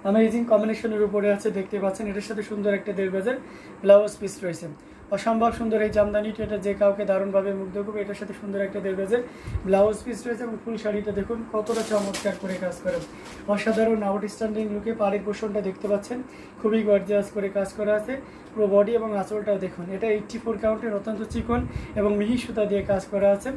Amazing কম্বিনেশনের উপরে আছে, দেখতে পাচ্ছেন। এটার সাথে সুন্দর একটা 1.5 গজের ব্লাউজ পিস রয়েছে। অসম্ভব সুন্দর এই জামদানিটা, এটা যে কাউকে দারুণভাবে মুগ্ধ করবে। এটার সাথে সুন্দর একটা 1.5 গজের ব্লাউজ পিস রয়েছে এবং ফুল শাড়িটা দেখুন কতটা চমৎকার করে কাজ করে, অসাধারণ আউটস্ট্যান্ডিং লুকে। পাড়ের পোর্শনটা দেখতে পাচ্ছেন খুবই গর্জিয়াস করে কাজ করা আছে। পুরো বডি এবং আঁচলটাও দেখুন, এটা 84 কাউন্টের অত্যন্ত চিকন এবং মিহি সুতা দিয়ে কাজ করা আছে।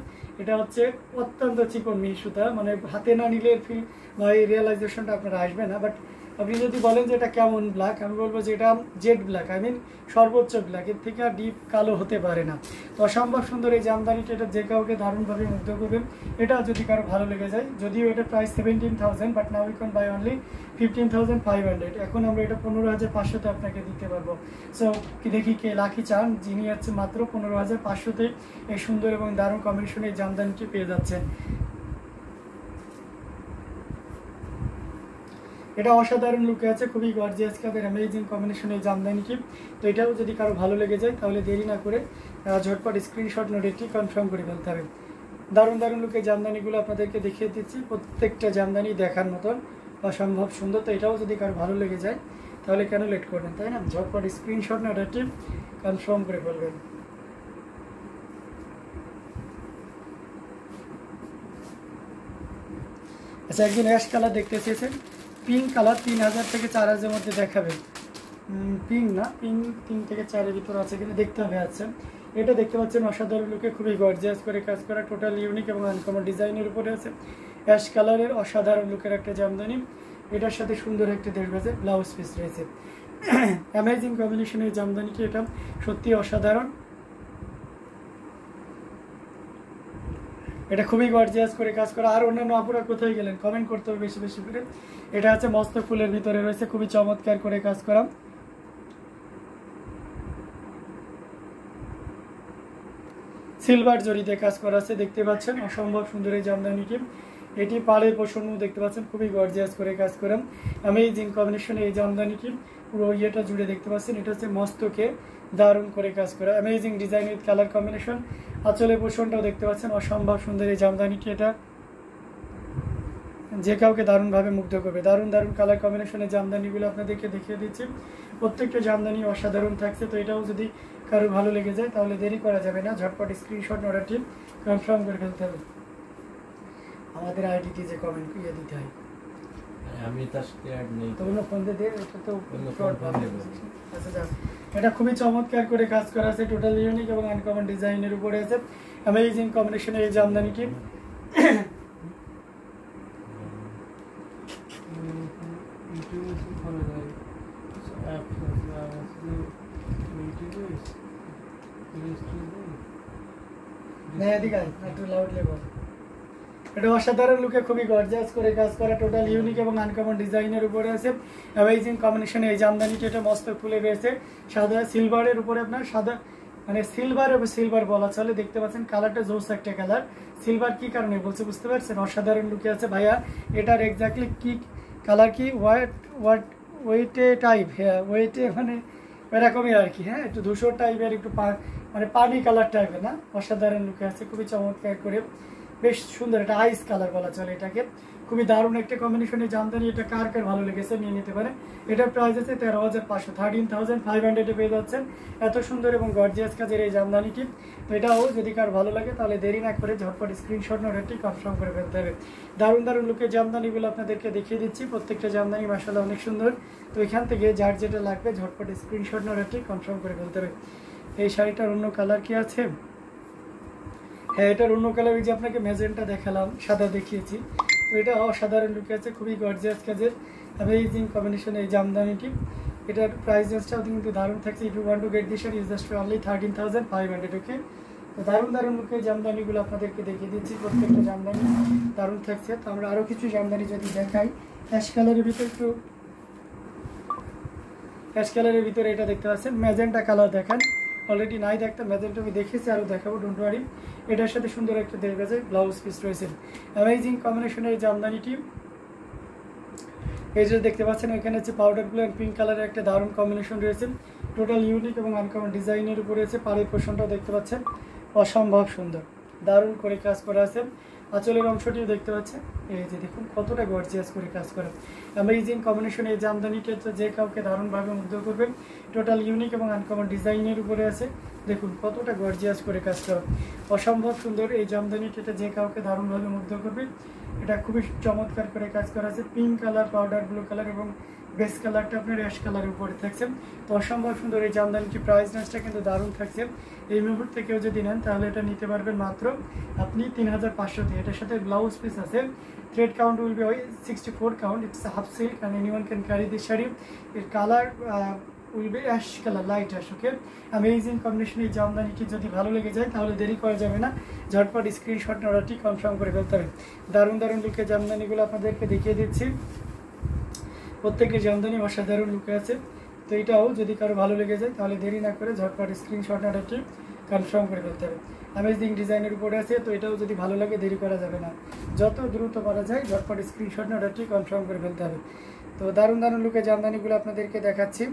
এটা হচ্ছে অত্যন্ত চিকন মিহি সুতা, মানে হাতে না নিলে ফিল বা এই রিয়েলাইজেশনটা আপনারা আসবে না। বাট আপনি যদি বলেন যে এটা কেমন ব্ল্যাক, আমি বলবো যে এটা জেড ব্ল্যাক, আই মিন সর্বোচ্চ ব্ল্যাক, এর থেকে আর ডিপ কালো হতে পারে না। তো অসম্ভব সুন্দর এই জামদানিটা, এটা যে কাউকে দারুণভাবে মুগ্ধ করবেন। এটা যদি কারো ভালো লেগে যায়, যদিও এটা price 17,000, but now we can buy only 15,500। এখন আমরা এটা 15,500-তে আপনাকে দিতে পারবো। সো কি দেখি কে লাকি চান, যিনি হচ্ছে মাত্র 15,500-তে এই সুন্দর এবং দারুণ কম্বিনেশনে এই জামদানিটি পেয়ে যাচ্ছেন। এটা অসাধারণ লুকে আছে, খুবই গর্জিয়াস কাজের অ্যামেজিং কম্বিনেশনের জামদানিটি। তো এটাও যদি কারো ভালো লেগে যায় তাহলে দেরি না করে ঝটপট স্ক্রিনশট নোট একটি কনফার্ম করে ফেলতে হবে। দারুণ দারুণ লুকে জামদানিগুলো আপনাদেরকে দেখিয়ে দিচ্ছি, প্রত্যেকটা জামদানি দেখার মতন অসম্ভব সুন্দর। তো এটাও যদি কারো ভালো লেগে যায় তাহলে কেন লেট করবেন, তাই না? ঝটপট স্ক্রিনশট নোট একটি কনফার্ম করে ফেলবেন। আচ্ছা, একজন অ্যাশ কালার দেখতে চেয়েছেন, পিঙ্ক কালার 3,000 থেকে 4,000 মধ্যে দেখাবে। পিঙ্ক না, পিঙ্ক 3 থেকে 4-এর ভিতর আছে কিনা দেখতে হবে। আচ্ছা, এটা দেখতে পাচ্ছেন অসাধারণ লুকে খুবই গর্জিয়াস করে কাজ করা, টোটাল ইউনিক এবং আনকমন ডিজাইনের উপরে আছে। অ্যাশ কালারের অসাধারণ লুকের একটা জামদানি, এটার সাথে সুন্দর একটা 1.5 গজের ব্লাউজ পিস রয়েছে। অ্যামেজিং কম্বিনেশনের জামদানিটি, এটা সত্যি অসাধারণ। এটা খুবই গর্জিয়াস করে কাজ করা। আর অন্যান্য আপুরা কোথায় গেলেন, কমেন্ট করতে হবে বেশি বেশি করে। এটা হচ্ছে মস্ত ফুলের ভিতরে রয়েছে, খুবই চমৎকার করে কাজ করা। সিলভার জরিতে কাজ করা আছে, দেখতে পাচ্ছেন অসম্ভব সুন্দর এই জামদানিটি। এটি পাড়ের পোষণ দেখতে পাচ্ছেন, খুবই গর্জিয়াস করে কাজ করা। অ্যামেজিং কম্বিনেশনে এই জামদানিটি পুরো ইয়েটা জুড়ে দেখতে পাচ্ছেন। এটা হচ্ছে মস্তকে দারুণ করে কাজ করা, amazing design with colour combination. আঁচলের পোষণটাও দেখতে পাচ্ছেন অসম্ভব সুন্দর এই জামদানিটি, এটা যে কাউকে দারুণভাবে মুগ্ধ করবে। দারুণ দারুণ কালার কম্বিনেশনের জামদানিগুলো আপনাদেরকে দেখিয়ে দিচ্ছি, প্রত্যেকটা জামদানি অসাধারণ থাকছে। তো এটাও যদি কারো ভালো লেগে যায় তাহলে দেরি করা যাবে না, ঝটপট স্ক্রিনশট অর্ডারটি কনফার্ম করে ফেলতে হবে। আমাদের আইডিটি যে কমেন্ট ইয়ে দিতে হয়, আমি তার সাথে অ্যাড নেই তো অন্য ফোন দিয়ে এটা তো ফ্রড ভাবে। আচ্ছা যাক, এটা খুবই চমৎকার করে কাজ করা আছে, টোটাল ইউনিক এবং আনকমন ডিজাইনের উপরে আছে। অ্যামেজিং কম্বিনেশনের এই জামদানিটি এটা অসাধারণ লুকে খুবই গর্জিয়াস করে কাজ করা, টোটাল ইউনিক এবং আনকমন ডিজাইনের উপরে আছে। অ্যামেজিং কম্বিনেশনে এই জামদানিটি, এটা মস্ত ফুলে রয়েছে সাদা সিলভারের উপরে, আপনার সাদা মানে সিলভার এবং সিলভার বলা চলে। দেখতে পাচ্ছেন কালারটা জোস একটা কালার। সিলভার কি কারণে বলছে বুঝতে পারছেন, অসাধারণ লুকে আছে। ভাইয়া এটার এক্স্যাক্টলি কি কালার, কি ওয়েটে টাইপ, হ্যাঁ ওয়েটে মানে এরকমই আর কি, হ্যাঁ একটু ধূসর টাইপের, একটু মানে পানি কালার টাইপের না, অসাধারণ লুকে আছে, খুবই চমৎকার করে, বেশ সুন্দর। এটা আইস কালার বলা চলে এটাকে, খুবই দারুণ একটা কম্বিনেশনের জামদানি। এটা কার কার ভালো লেগেছে নিয়ে নিতে পারে। এটার প্রাইস আছে 13,500, 13,500 পেয়ে যাচ্ছেন এত সুন্দর এবং গর্জিয়াস কাজের এই জামদানিটি। তো এটাও যদি কার ভালো লাগে তাহলে দেরি না করে ঝটপট স্ক্রিনশট নোটটি কনফার্ম করে ফেলতে হবে। দারুণ দারুণ লুকের জামদানিগুলো আপনাদেরকে দেখিয়ে দিচ্ছি, প্রত্যেকটা জামদানি মাশাআল্লাহ অনেক সুন্দর। তো এখান থেকে যার যেটা লাগবে ঝটপট স্ক্রিনশট নোটটি কনফার্ম করে ফেলতে হবে। এই শাড়িটার অন্য কালার কি আছে? হ্যাঁ, এটার অন্য কালার, ওই যে আপনাকে ম্যাজেন্টা দেখালাম, সাদা দেখিয়েছি। তো এটা অসাধারণ লুকে আছে, খুবই গর্জিয়াস কাজের অ্যামেজিং কম্বিনেশন এই জামদানিটি। এটার প্রাইস রেঞ্জটাও কিন্তু দারুণ থাকছে। If you want to get this sari is just only 13,500। Okay, তো দারুণ দারুণ লুকের জামদানিগুলো আপনাদেরকে দেখিয়ে দিচ্ছি, প্রত্যেকটা জামদানি দারুণ থাকছে। তো আমরা আরও কিছু জামদানি যদি দেখাই, অ্যাশ কালারের ভিতরে একটু, অ্যাশ কালারের ভিতরে এটা দেখতে পাচ্ছেন, ম্যাজেন্টা কালার দেখেন, অলরেডি নাই দেখতে, ম্যাজেন্টা আমি দেখেছি, আরও দেখাবো, ডোন্ট ওয়ারি। এটার সাথে সুন্দর একটা 1.5 গজের ব্লাউজ পিস রয়েছে। অ্যামেজিং কম্বিনেশনের জামদানিটি, এই যে দেখতে পাচ্ছেন এখানে হচ্ছে পাউডার ব্লু অ্যান্ড পিঙ্ক কালারের একটা দারুণ কম্বিনেশন রয়েছে, টোটাল ইউনিক এবং আনকমন ডিজাইনের উপরে আছে। পাড়ের পোর্শনটাও দেখতে পাচ্ছেন অসম্ভব সুন্দর, দারুণ করে কাজ করা আছে। আঁচলের অংশটিও দেখতে পাচ্ছেন, এই যে দেখুন কতটা গর্জিয়াস করে কাজ করা। অ্যামেজিং কম্বিনেশন এই জামদানিটা তো যে কাউকে দারুণভাবে মুগ্ধ করবেন। টোটাল ইউনিক এবং আনকমন ডিজাইনের উপরে আছে, দেখুন কতটা গর্জিয়াস করে কাজ করা, অসম্ভব সুন্দর এই জামদানিটা যে কাউকে দারুণভাবে মুগ্ধ করবে। এটা খুবই চমৎকার করে কাজ করা আছে, pink colour, powder blue colour এবং বেস কালারটা আপনার অ্যাশ কালারের উপরে থাকছে। তো অসম্ভব সুন্দর এই জামদানিটি, প্রাইস রেঞ্জটা কিন্তু দারুণ থাকছে। এই মুহূর্তে কেউ যদি নেন তাহলে এটা নিতে পারবেন মাত্র আপনি 3500 দিয়ে। এটার সাথে ব্লাউজ পিস আছে, thread count will be 64 count, it's half silk and anyone can carry this sari. এর colour will be ash colour, light ash. Okay, amazing combination এই জামদানিটি যদি ভালো লেগে যায় তাহলে দেরি করা যাবে না, ঝটপট স্ক্রিনশট অর্ডারটি কনফার্ম করে ফেলতে হবে। দারুণ দারুণ লুকে জামদানিগুলো আপনাদেরকে দেখিয়ে দিচ্ছি, প্রত্যেকের জামদানি অসাধারণ লুকে আছে। তো এটাও যদি কারো ভালো লেগে যায় তাহলে দেরি না করে ঝটপট স্ক্রিনশট অর্ডারটি কনফার্ম করে ফেলতে হবে। অ্যামেজিং ডিজাইনের উপরে আছে, তো এটাও যদি ভালো লাগে দেরি করা যাবে না, যত দ্রুত করা যায় ঝটপট স্ক্রিনশট অর্ডারটি কনফার্ম করে ফেলতে হবে। তো দারুণ দারুণ লুকে জামদানিগুলো আপনাদেরকে দেখাচ্ছি।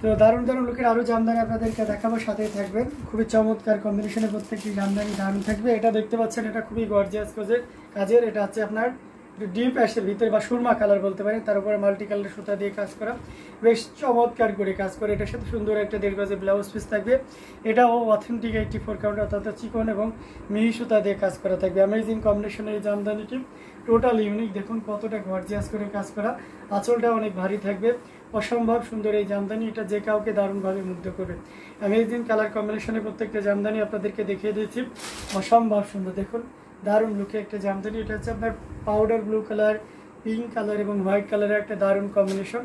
তো দারুণ দারুণ লুকের আরও জামদানি আপনাদেরকে দেখাবো, সাথেই থাকবেন। খুবই চমৎকার কম্বিনেশনে প্রত্যেকটি জামদানি দারুণ থাকবে। এটা দেখতে পাচ্ছেন, এটা খুবই গর্জিয়াস কাজের। এটা হচ্ছে আপনার ডিপ অ্যাশের ভিতরে বা সুরমা কালার বলতে পারেন, তার উপরে মাল্টি কালার সুতা দিয়ে কাজ করা, বেশ চমৎকার করে কাজ করে। এটার সাথে সুন্দর একটা 1.5 গজের ব্লাউজ পিস থাকবে। এটাও অথেন্টিক 84 কাউন্ট, অর্থাৎ চিকন এবং মিহি সুতা দিয়ে কাজ করা থাকবে। অ্যামেজিং কম্বিনেশনের এই জামদানিটি টোটাল ইউনিক, দেখুন কতটা গর্জিয়াস করে কাজ করা। আঁচলটা অনেক ভারী থাকবে, অসম্ভব সুন্দর এই জামদানি, এটা যে কাউকে দারুণভাবে মুগ্ধ করবে। অ্যামেজিং কালার কম্বিনেশনে প্রত্যেকটা জামদানি আপনাদেরকে দেখিয়ে দিয়েছি, অসম্ভব সুন্দর। দেখুন দারুণ লুকে একটা জামদানি, এটা হচ্ছে আপনার powder blue colour, pink colour এবং হোয়াইট কালারের একটা দারুণ কম্বিনেশন।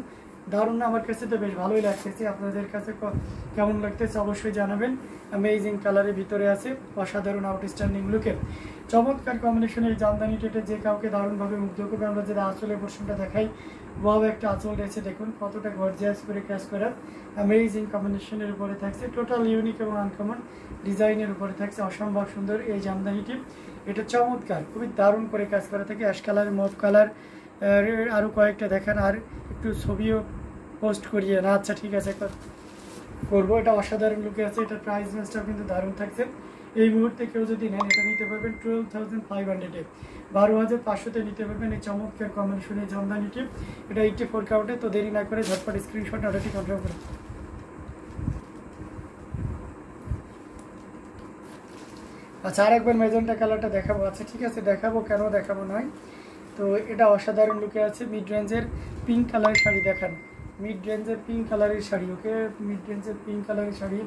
দারুণ, আমার কাছে তো বেশ ভালোই লাগতেছে, আপনাদের কাছে কেমন লাগতেছে অবশ্যই জানাবেন। অ্যামেজিং কালারের ভিতরে আছে, অসাধারণ আউটস্ট্যান্ডিং লুকের চমৎকার কম্বিনেশনের এই জামদানিটা যে কাউকে দারুণভাবে মুগ্ধ করবে। আমরা যেটা আঁচলের পোর্শনটা দেখাই, ওয়াও একটা আঁচল রয়েছে, দেখুন কতটা গর্জিয়াস করে কাজ করা। অ্যামেজিং কম্বিনেশনের উপরে থাকছে, টোটাল ইউনিক এবং আনকমন ডিজাইনের উপরে থাকছে, অসম্ভব সুন্দর এই জামদানিটি। এটা চমৎকার, খুবই দারুণ করে কাজ করা থাকে। অ্যাশ কালার, মভ কালার, আরও কয়েকটা দেখান, আর একটু ছবিও পোস্ট করিয়ে না। আচ্ছা ঠিক আছে, করবো। এটা অসাধারণ লুকে আছে, এটা প্রাইস রেঞ্জটাও কিন্তু দারুণ থাকছে। এই মুহূর্তে কেউ যদি নেন এটা নিতে পারবেন 12,500-এ, 12,500-তে নিতে পারবেন এই চমৎকার কম্বিনেশনের জামদানিটি। এটা 84 কাউন্টে। তো দেরি না করে ঝটপট স্ক্রিনশট অর্ডারটি কনফার্ম করুন। আচ্ছা, আরেকবার মেজেন্টা কালারটা দেখাবো। আচ্ছা ঠিক আছে, দেখাবো, কেন দেখাবো নয়। তো এটা অসাধারণ লুকে আছে, মিড রেঞ্জের পিঙ্ক কালারের শাড়ি দেখান, মিড রেঞ্জের পিঙ্ক কালারের শাড়ি। ওকে, মিড রেঞ্জের পিঙ্ক কালারের শাড়ি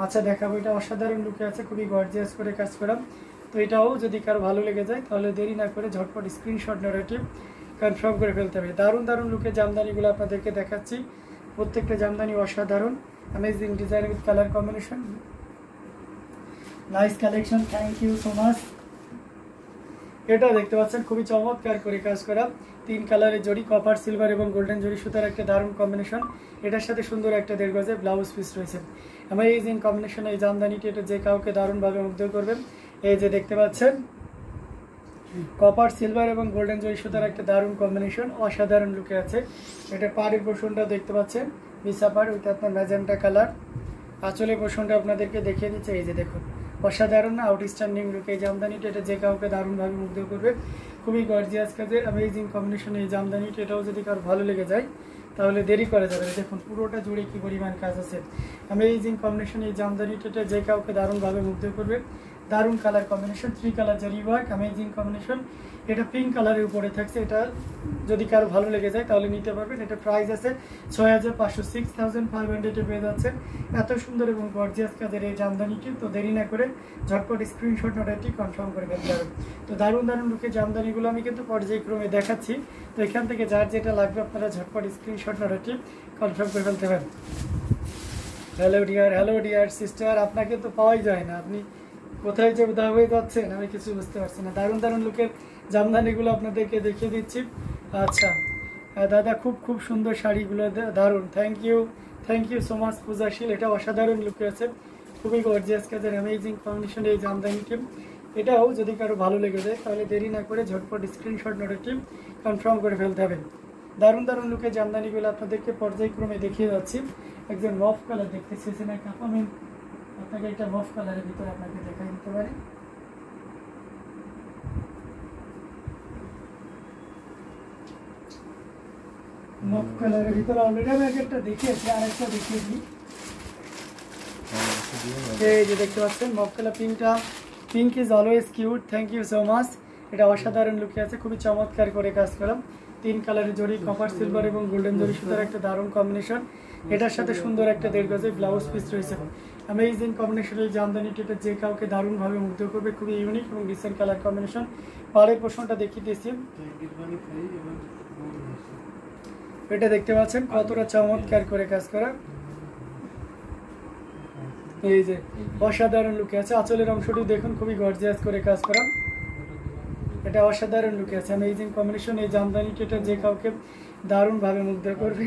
আচ্ছা দেখাবো। এটা অসাধারণ লুকে আছে, খুবই গর্জিয়াস করে কাজ করা। তো এটাও যদি কারো ভালো লেগে যায় তাহলে দেরি না করে ঝটপট স্ক্রিনশট নারেটিভ কনফার্ম করে ফেলতে হবে। দারুণ দারুণ লুকের জামদানিগুলো আপনাদেরকে দেখাচ্ছি, প্রত্যেকটা জামদানি অসাধারণ। Amazing design with colour combination, nice collection, thank you so much. এটা দেখতে পাচ্ছেন খুবই চমৎকার করে কাজ করা, 3 কালারের জড়ি, কপার, সিলভার এবং গোল্ডেন জড়ি সুতার একটা দারুণ কম্বিনেশন। এটার সাথে সুন্দর একটা 1.5 গজের ব্লাউজ পিস রয়েছে। অ্যামেজিং কম্বিনেশন এই জামদানিটি, এটা যে কাউকে দারুণভাবে মুগ্ধ করবেন। এই যে দেখতে পাচ্ছেন কপার, সিলভার এবং গোল্ডেন জড়ি সুতার একটা দারুণ কম্বিনেশন, অসাধারণ লুকে আছে। এটা পাড়ের পোর্শনটা দেখতে পাচ্ছেন, বিছা পাড় উইথ আপনার ম্যাজেন্টা কালার। আঁচলের পোর্শনটা আপনাদেরকে দেখিয়ে দিচ্ছে, এই যে দেখুন অসাধারণ আউটস্ট্যান্ডিং লুক এই জামদানিটা, এটা যে কাউকে দারুণভাবে মুগ্ধ করবে। খুবই গর্জিয়াস কাজের অ্যামেজিং কম্বিনেশন এই জামদানিটা, এটাও যদি কারো ভালো লেগে যায় তাহলে দেরি করা যাবে না। দেখুন পুরোটা জুড়ে কি পরিমাণ কাজ আছে। অ্যামেজিং কম্বিনেশন এই জামদানিটা, এটা যে কাউকে দারুণভাবে মুগ্ধ করবে। দারুণ কালার কম্বিনেশন, 3 কালার জারি ওয়ার্ক, অ্যামেজিং কম্বিনেশন। এটা পিঙ্ক কালারের উপরে থাকছে, এটা যদি কারো ভালো লেগে যায় তাহলে নিতে পারবেন। এটা প্রাইস আছে 6,500, 6,500-এ পেয়ে যাচ্ছেন এত সুন্দর এবং গর্জিয়াস কাজের এই জামদানিটি। তো দেরি না করে ঝটপট স্ক্রিনশট নোটাটি কনফার্ম করে ফেলতে হবে। তো দারুণ দারুণ লুকের জামদানিগুলো আমি কিন্তু পর্যায়ক্রমে দেখাচ্ছি। তো এখান থেকে যার যেটা লাগবে আপনারা ঝটপট স্ক্রিনশট নোটাটি কনফার্ম করে ফেলতে পারেন। হ্যালো ডিয়ার সিস্টার, আপনাকে তো পাওয়াই যায় না, আপনি কোথায় যে উদা হয়ে যাচ্ছেন আমি কিছু বুঝতে পারছি না। দারুণ দারুণ লুকের জামদানিগুলো আপনাদেরকে দেখিয়ে দিচ্ছি। আচ্ছা দাদা, খুব খুব সুন্দর শাড়িগুলো, দারুণ, থ্যাংক ইউ সো মাচ পূজাশীল। এটা অসাধারণ লুকে আছে, খুবই গর্জিয়াস কাজের অ্যামেজিং কম্বিনেশন এই জামদানিটি। এটাও যদি কারো ভালো লেগে যায় তাহলে দেরি না করে ঝটপট স্ক্রিনশট নোটটি কনফার্ম করে ফেলতে হবে। দারুণ দারুণ লুকের জামদানিগুলো আপনাদেরকে পর্যায়ক্রমে দেখিয়ে যাচ্ছি। একজন মফ কালার দেখতে চেয়েছেন একটা, আমি আপনাকে একটা মফ কালারের ভিতরে আপনাকে দেখাই দিতে পারি। মফ কালারের ভিতরে অলরেডি আমি একটা দেখিয়েছি, আরেকটা দেখিয়েছি। এই যে দেখতে পাচ্ছেন mauve colour pink is always cute, thank you so much. এটা অসাধারণ লুকে আছে, খুবই চমৎকার করে কাজ করাম। 3 কালারের জড়ি, কপার সিলভার এবং গোল্ডেন জড়ি সুতার একটা দারুণ কম্বিনেশন। এটার সাথে সুন্দর একটা 1.5 গজের ব্লাউজ পিস রয়েছে। অ্যামেজিং কম্বিনেশনের জামদানিটা যে কাউকে দারুণভাবে মুগ্ধ করবে, খুবই ইউনিক এবং ডিসেন্ট কালার কম্বিনেশন। পাড়ের পোর্শনটা দেখিয়ে দিয়েছি, এটা দেখতে পাচ্ছেন কতটা চমৎকার করে কাজ করা। এই যে অসাধারণ লুকে আছে, আঁচলের অংশটি দেখুন খুবই গর্জিয়াস করে কাজ করা। এটা অসাধারণ লুকে আছে, অ্যামেজিং কম্বিনেশন এই জামদানিটি, এটা যে কাউকে দারুণভাবে মুগ্ধ করবে।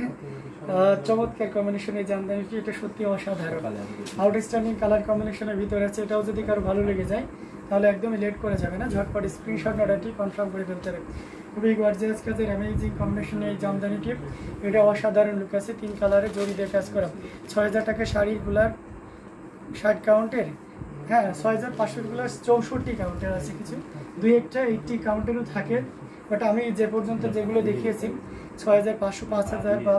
চমৎকার কম্বিনেশন এই জামদানিটি, এটা সত্যি অসাধারণ আউটস্ট্যান্ডিং কালার কম্বিনেশনের ভিতরে আছে। এটাও যদি কারো ভালো লেগে যায় তাহলে একদমই লেট করে যাবে না, ঝটপট স্ক্রিনশট অর্ডারটি কনফার্ম করে ফেলতে হবে। খুবই গর্জিয়াস কাজের অ্যামেজিং কম্বিনেশনের এই জামদানিটি, এটা অসাধারণ লুক আছে। 3 কালারে জড়ি দিয়ে কাজ করা। 6000 টাকা শাড়িগুলার 60 কাউন্টের, হ্যাঁ 6500গুলার 64 কাউন্টের আছে, কিছু 2-1টা 80 কাউন্টেরও থাকে। বাট আমি যে পর্যন্ত যেগুলো দেখিয়েছি 6500, 5000 বা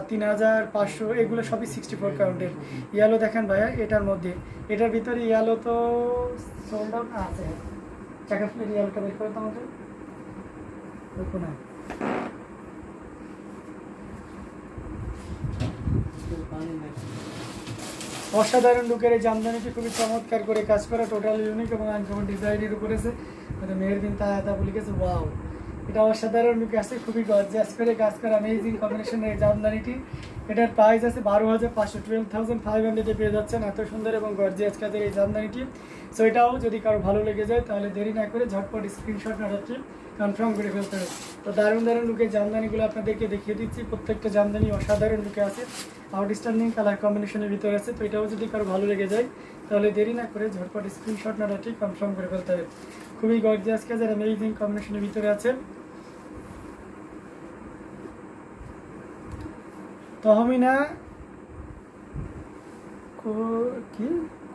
3500 এগুলো সবই 64 কাউন্টের। ইয়েলো দেখেন ভাইয়া, এটার মধ্যে, এটার ভিতরে ইয়েলো তো সোল্ড আউট আছে। টাকা ফেলে ইয়েলোটা বের করে তো আমাদের দেখুন না। অসাধারণ লুকের এই জামদানিটি খুবই চমৎকার করে কাজ করা, টোটাল ইউনিক এবং আনকমন ডিজাইনের উপরে আছে। মেহেরবিন তায়াতা বলে গেছে, ওয়াও, এটা অসাধারণ লুকে আছে, খুবই গর্জিয়াস করে কাজ করা অ্যামেজিং কম্বিনেশনের এই জামদানিটি। এটার প্রাইস আছে 12,500, 12,500 পেয়ে যাচ্ছেন এত সুন্দর এবং গর্জিয়াস কাজের এই জামদানিটি। সো এটাও যদি কারো ভালো লেগে যায় তাহলে দেরি না করে ঝটপট স্ক্রিনশট নাটাচ্ছি কনফার্ম করে ফেলতে হবে। তো দারুণ দারুণ লুকের জামদানিগুলো আপনাদেরকে দেখিয়ে দিচ্ছি, প্রত্যেকটা জামদানি অসাধারণ লুকে আছে, আউটস্ট্যান্ডিং কালার কম্বিনেশনের ভিতরে আছে। তো এটাও যদি কারো ভালো লেগে যায় তাহলে দেরি না করে ঝটপট স্ক্রিনশট নাটাচ্ছি কনফার্ম করে ফেলতে হবে। খুবই গর্জিয়াস কাজের অ্যামেজিং কম্বিনেশনের ভিতরে আছে। তহমিনা কি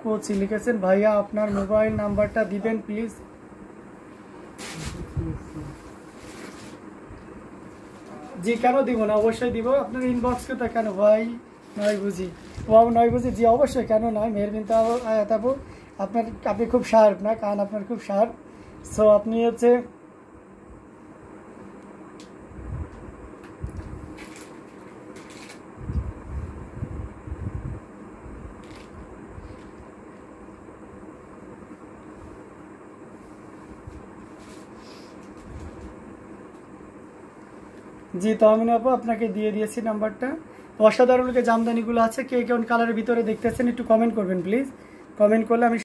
কোচ লিখেছেন, ভাইয়া আপনার মোবাইল নাম্বারটা দিবেন প্লিজ। জি কেন দিব না, অবশ্যই দিব। আপনার ইনবক্সকে তো কেন ভাই নয় বুঝি, নয় বুঝি, জি অবশ্যই, কেন নয়। মেহেরবিন তাবু আপনি খুব শার্প না, কারণ আপনার খুব শার্প। সো আপনি হচ্ছে জি তহমিনা আপু আপনাকে দিয়ে দিয়েছি নাম্বারটা। অসাধারণ জামদানিগুলো আছে, কে কোন কালারের ভিতরে দেখতেছেন একটু কমেন্ট করবেন প্লিজ। কমেন্ট করলে আমি